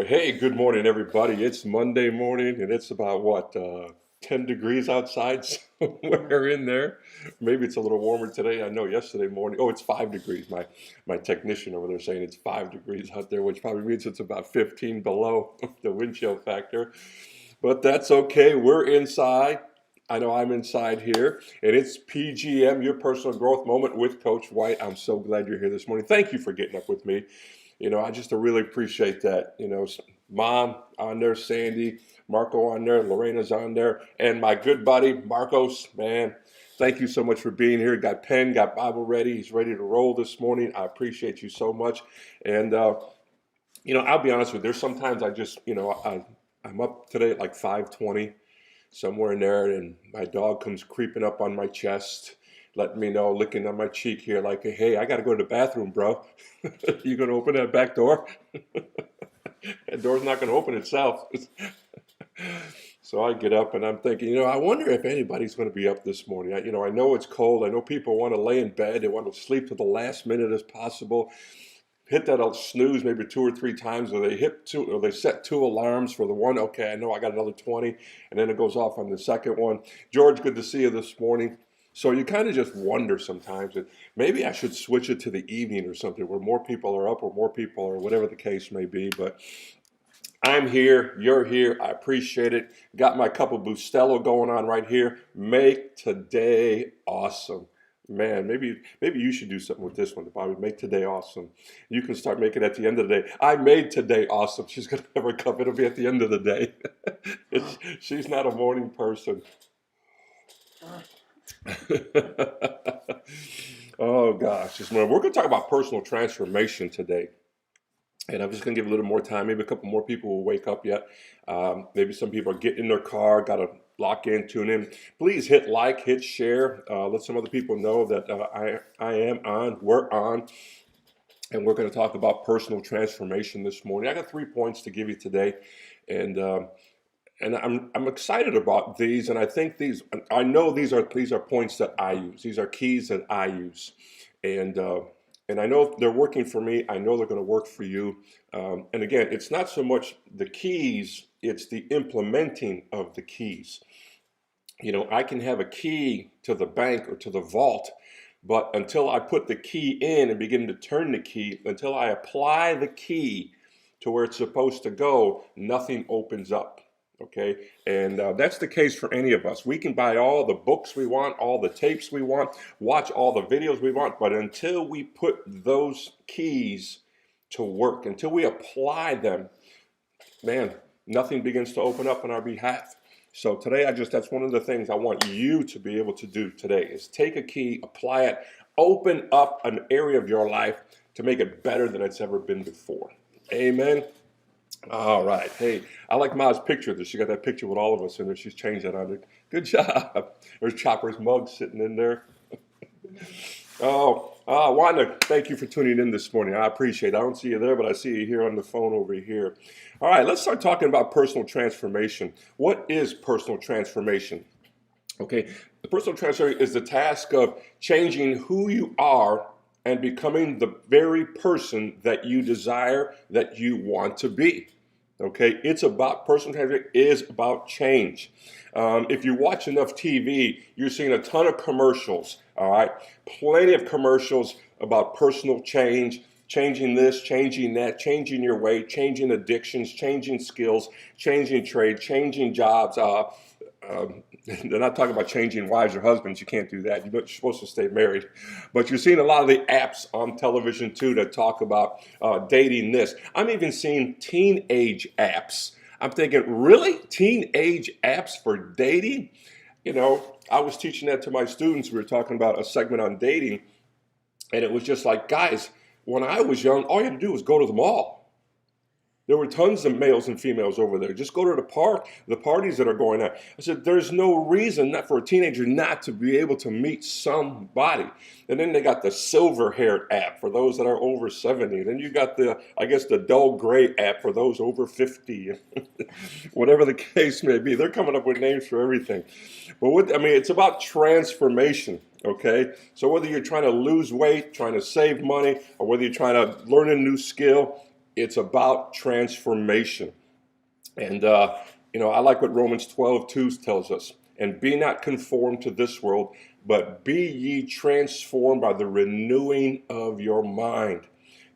Hey, good morning, everybody. It's Monday morning, and it's about 10 degrees outside, somewhere in there. Maybe it's a little warmer today. I know yesterday morning, oh, it's 5 degrees. My technician over there saying it's 5 degrees out there, which probably means it's about 15 below the wind chill factor. But that's okay. We're inside. I know I'm inside here, and it's PGM, your personal growth moment with Coach White. I'm so glad you're here this morning. Thank you for getting up with me. I just really appreciate that. Mom on there, Sandy, Marco on there, Lorena's on there, and my good buddy, Marcos, man, thank you so much for being here. Got pen, got Bible ready. He's ready to roll this morning. I appreciate you so much. And, I'll be honest with you, there's sometimes I'm up today at like 5:20, somewhere in there, and my dog comes creeping up on my chest, letting me know, licking on my cheek here, like, hey, I got to go to the bathroom, bro. You going to open that back door? That door's not going to open itself. So I get up and I'm thinking, I wonder if anybody's going to be up this morning. I know it's cold. I know people want to lay in bed. They want to sleep to the last minute as possible. Hit that snooze maybe 2 or 3 times, or they set 2 alarms for the one. Okay, I know I got another 20, and then it goes off on the second one. George, good to see you this morning. So you kind of just wonder sometimes that maybe I should switch it to the evening or something where more people are up or more people or whatever the case may be. But I'm here, you're here, I appreciate it. Got my cup of Bustelo going on right here. Make today awesome. Man, maybe you should do something with this one, Bobby. Make today awesome. You can start making it at the end of the day. I made today awesome. She's going to have her cup. It'll be at the end of the day. She's not a morning person. Oh, gosh. We're going to talk about personal transformation today. And I'm just going to give a little more time. Maybe a couple more people will wake up yet. Maybe some people are getting in their car, got to lock in, tune in. Please hit like, hit share. Let some other people know that I am on, we're on. And we're going to talk about personal transformation this morning. I got 3 points to give you today. And I'm excited about these. And I know these are points that I use. These are keys that I use. And I know they're working for me. I know they're going to work for you. And again, it's not so much the keys, it's the implementing of the keys. I can have a key to the bank or to the vault, but until I put the key in and begin to turn the key, until I apply the key to where it's supposed to go, nothing opens up. Okay, and that's the case for any of us. We can buy all the books we want, all the tapes we want, watch all the videos we want, but until we put those keys to work, until we apply them, man, nothing begins to open up on our behalf. So today, that's one of the things I want you to be able to do today is take a key, apply it, open up an area of your life to make it better than it's ever been before. Amen. All right. Hey, I like Ma's picture there. She got that picture with all of us in there. She's changed that on there. Good job. There's Chopper's mug sitting in there. Wanda, thank you for tuning in this morning. I appreciate it. I don't see you there, but I see you here on the phone over here. All right, let's start talking about personal transformation. What is personal transformation? Okay, the personal transformation is the task of changing who you are and becoming the very person that you desire, that you want to be. Okay, it's about personal transformation is about change. If you watch enough TV, you're seeing a ton of commercials. All right, plenty of commercials about personal change, changing this, changing that, changing your weight, changing addictions, changing skills, changing trade, changing jobs. They're not talking about changing wives or husbands. You can't do that. You're supposed to stay married. But you're seeing a lot of the apps on television, too, that talk about dating this. I'm even seeing teenage apps. I'm thinking, really? Teenage apps for dating? I was teaching that to my students. We were talking about a segment on dating. And it was just like, guys, when I was young, all you had to do was go to the mall. There were tons of males and females over there. Just go to the park, the parties that are going on. I said, there's no reason not for a teenager not to be able to meet somebody. And then they got the silver-haired app for those that are over 70. Then you got the dull gray app for those over 50. Whatever the case may be. They're coming up with names for everything. But it's about transformation. Okay, so whether you're trying to lose weight, trying to save money, or whether you're trying to learn a new skill, It's about transformation. And, I like what Romans 12:2 tells us. And be not conformed to this world, but be ye transformed by the renewing of your mind,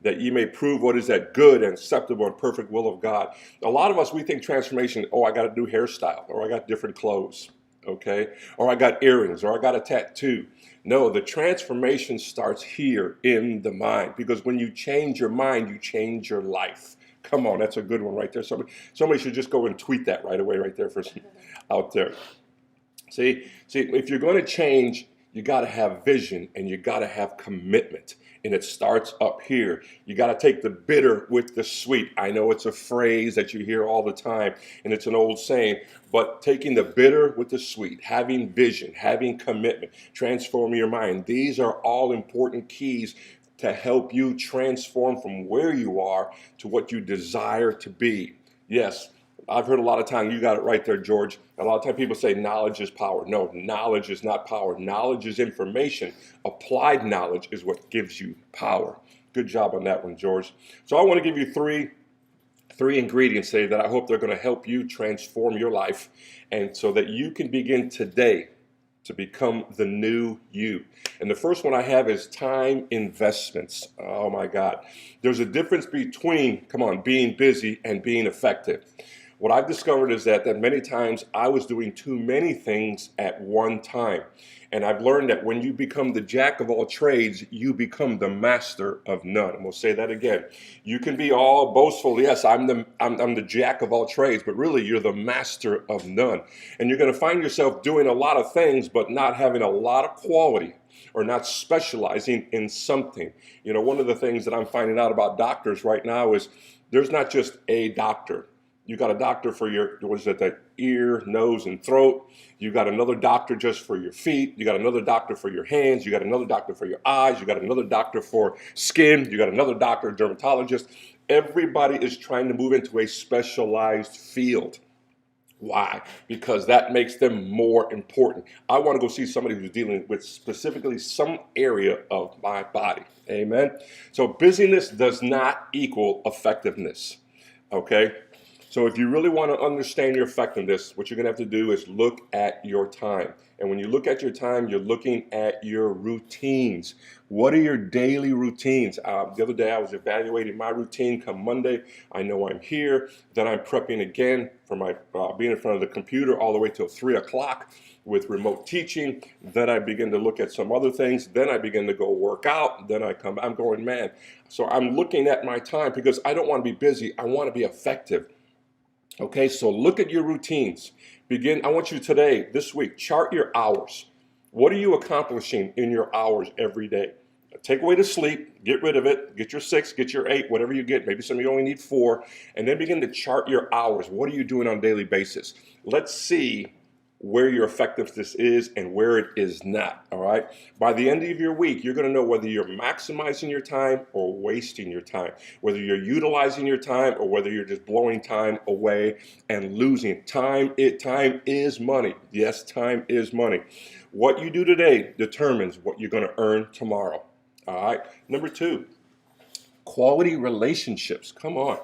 that ye may prove what is that good and acceptable and perfect will of God. A lot of us, we think transformation, oh, I got a new hairstyle, or I got different clothes, okay? Or I got earrings, or I got a tattoo. No, the transformation starts here in the mind, because when you change your mind, you change your life. Come on, that's a good one right there. Somebody should just go and tweet that right away, right there for out there. See, if you're going to change, you got to have vision and you got to have commitment. And it starts up here. You got to take the bitter with the sweet. I know it's a phrase that you hear all the time, and it's an old saying, but taking the bitter with the sweet, having vision, having commitment, transforming your mind. These are all important keys to help you transform from where you are to what you desire to be. Yes, I've heard a lot of times, you got it right there, George. A lot of times people say knowledge is power. No, knowledge is not power. Knowledge is information. Applied knowledge is what gives you power. Good job on that one, George. So I want to give you three ingredients today that I hope they're going to help you transform your life, and so that you can begin today to become the new you. And the first one I have is time investments. Oh my God. There's a difference between, come on, being busy and being effective. What I've discovered is that many times I was doing too many things at one time. And I've learned that when you become the jack of all trades, you become the master of none. And we'll say that again. You can be all boastful. Yes, I'm the jack of all trades, but really you're the master of none. And you're going to find yourself doing a lot of things, but not having a lot of quality, or not specializing in something. One of the things that I'm finding out about doctors right now is there's not just a doctor. You got a doctor for your, the ear, nose, and throat. You got another doctor just for your feet. You got another doctor for your hands. You got another doctor for your eyes. You got another doctor for skin. You got another doctor, a dermatologist. Everybody is trying to move into a specialized field. Why? Because that makes them more important. I want to go see somebody who's dealing with specifically some area of my body. Amen. So busyness does not equal effectiveness. Okay. So if you really want to understand your effectiveness, what you're going to have to do is look at your time. And when you look at your time, you're looking at your routines. What are your daily routines? The other day I was evaluating my routine. Come Monday, I know I'm here. Then I'm prepping again for my being in front of the computer all the way till 3 o'clock with remote teaching. Then I begin to look at some other things. Then I begin to go work out. Then I'm going, man. So I'm looking at my time because I don't want to be busy. I want to be effective. Okay, so look at your routines. I want you today, this week, chart your hours. What are you accomplishing in your hours every day? Take away the sleep, get rid of it, get your 6, get your 8, whatever you get. Maybe some of you only need 4, and then begin to chart your hours. What are you doing on a daily basis? Let's see where your effectiveness is and where it is not, all right? By the end of your week, you're going to know whether you're maximizing your time or wasting your time, whether you're utilizing your time or whether you're just blowing time away and losing time. Time is money. Yes, time is money. What you do today determines what you're going to earn tomorrow, all right? Number 2, quality relationships. Come on.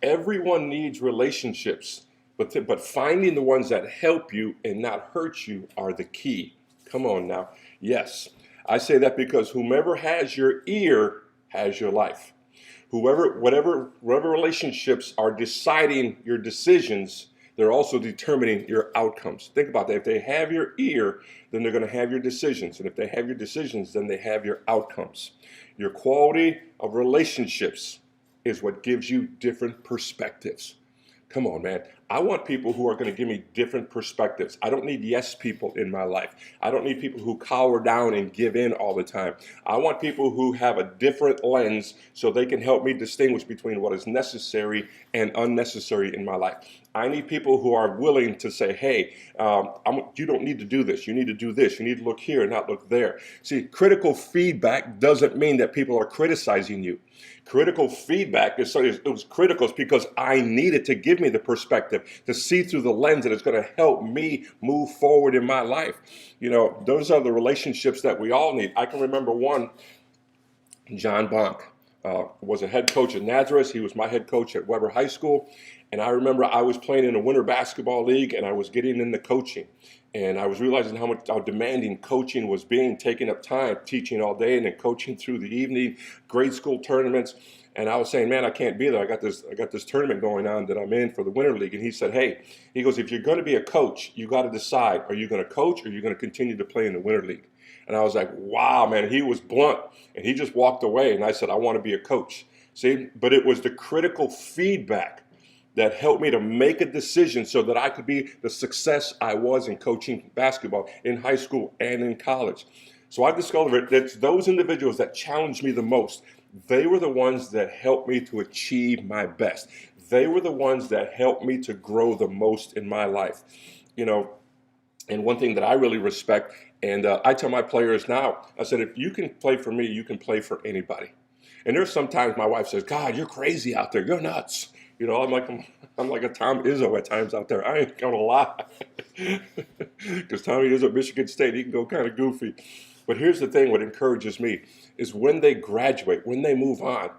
Everyone needs relationships. But finding the ones that help you and not hurt you are the key. Come on now. Yes, I say that because whomever has your ear has your life. Whatever relationships are deciding your decisions, they're also determining your outcomes. Think about that. If they have your ear, then they're going to have your decisions. And if they have your decisions, then they have your outcomes. Your quality of relationships is what gives you different perspectives. Come on, man. I want people who are going to give me different perspectives. I don't need yes people in my life. I don't need people who cower down and give in all the time. I want people who have a different lens so they can help me distinguish between what is necessary and unnecessary in my life. I need people who are willing to say, hey, you don't need to do this. You need to do this. You need to look here and not look there. See, critical feedback doesn't mean that people are criticizing you. Critical feedback it was critical because I needed to give me the perspective to see through the lens that is going to help me move forward in my life. Those are the relationships that we all need. I can remember one, John Bonk. was a head coach at Nazareth. He was my head coach at Weber High School. And I remember I was playing in a winter basketball league, and I was getting into coaching. And I was realizing how demanding coaching was being, taking up time, teaching all day and then coaching through the evening, grade school tournaments. And I was saying, man, I can't be there. I got this tournament going on that I'm in for the Winter League. And he said, hey, he goes, if you're going to be a coach, you got to decide, are you going to coach or are you going to continue to play in the Winter League? And I was like, wow, man, he was blunt. And he just walked away. And I said, I want to be a coach. See, but it was the critical feedback that helped me to make a decision so that I could be the success I was in coaching basketball in high school and in college. So I discovered that those individuals that challenged me the most, they were the ones that helped me to achieve my best. They were the ones that helped me to grow the most in my life. You know, and one thing that I really respect, and I tell my players now, I said, if you can play for me, you can play for anybody. And there's sometimes my wife says, God, you're crazy out there. You're nuts. You know, I'm like a Tom Izzo at times out there. I ain't gonna lie, because Tommy is at Michigan State. He can go kind of goofy. But here's the thing: what encourages me is when they graduate, when they move on.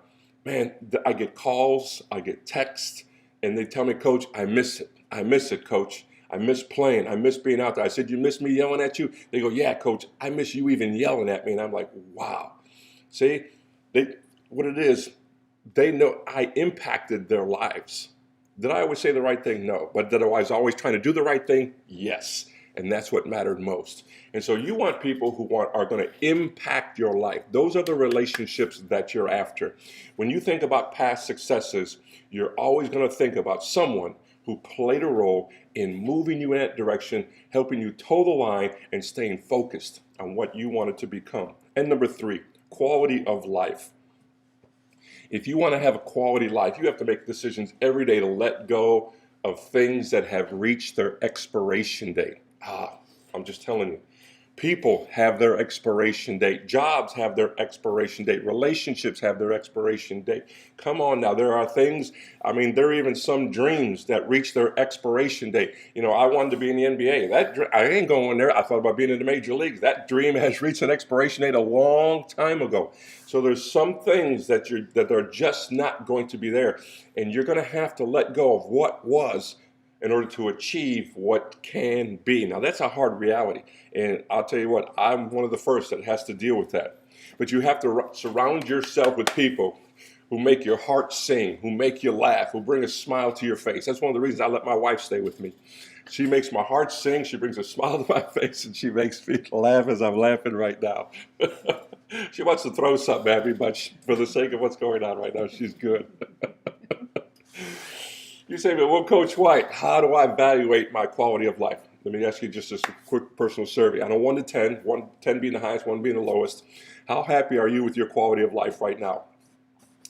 Man, I get calls, I get texts, and they tell me, Coach, I miss it. I miss it, Coach. I miss playing. I miss being out there. I said, you miss me yelling at you? They go, yeah, Coach. I miss you even yelling at me. And I'm like, wow. See, what it is. They know I impacted their lives. Did I always say the right thing? No. But did I was always trying to do the right thing? Yes. And that's what mattered most. And so you want people who are going to impact your life. Those are the relationships that you're after. When you think about past successes, you're always going to think about someone who played a role in moving you in that direction, helping you toe the line, and staying focused on what you wanted to become. And number 3, quality of life. If you want to have a quality life, you have to make decisions every day to let go of things that have reached their expiration date. I'm just telling you. People have their expiration date. Jobs have their expiration date. Relationships have their expiration date. Come on now. There are things, there are even some dreams that reach their expiration date. You know, I wanted to be in the NBA. I ain't going there. I thought about being in the major leagues. That dream has reached an expiration date a long time ago. So there's some things that are just not going to be there. And you're going to have to let go of what was in order to achieve what can be. Now, that's a hard reality. And I'll tell you what, I'm one of the first that has to deal with that. But you have to surround yourself with people who make your heart sing, who make you laugh, who bring a smile to your face. That's one of the reasons I let my wife stay with me. She makes my heart sing, she brings a smile to my face, and she makes me laugh as I'm laughing right now. She wants to throw something at me, but for the sake of what's going on right now, she's good. You say, well, Coach White, how do I evaluate my quality of life? Let me ask you just a quick personal survey. On a 1 to 10, 10 being the highest, 1 being the lowest, how happy are you with your quality of life right now?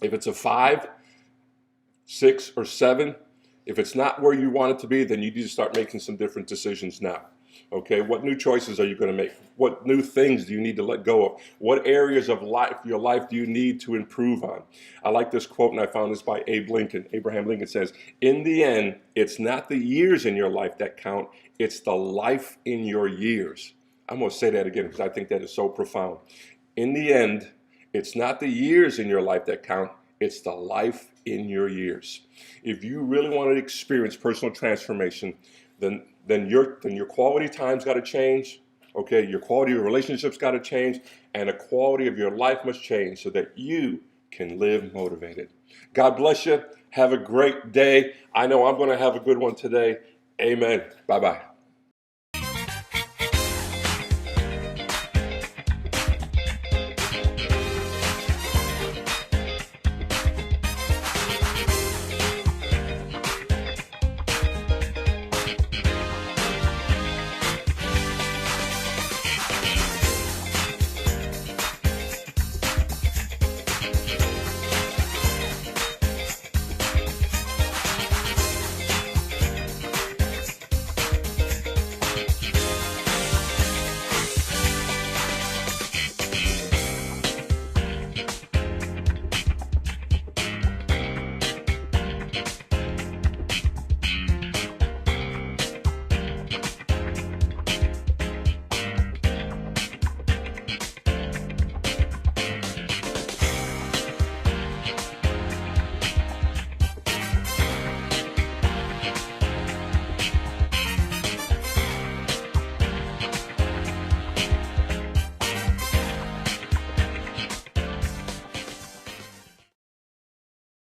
If it's a 5, 6, or 7, if it's not where you want it to be, then you need to start making some different decisions now. Okay, what new choices are you going to make? What new things do you need to let go of? What areas of your life do you need to improve on? I like this quote, and I found this by Abraham Lincoln says, in the end, it's not the years in your life that count, it's the life in your years. I'm going to say that again because I think that is so profound. In the end, it's not the years in your life that count, it's the life in your years. If you really want to experience personal transformation, then your quality time's got to change. Okay, your quality of relationships got to change, and the quality of your life must change so that you can live motivated. God bless you. Have a great day. I know I'm going to have a good one today. Amen. Bye-bye.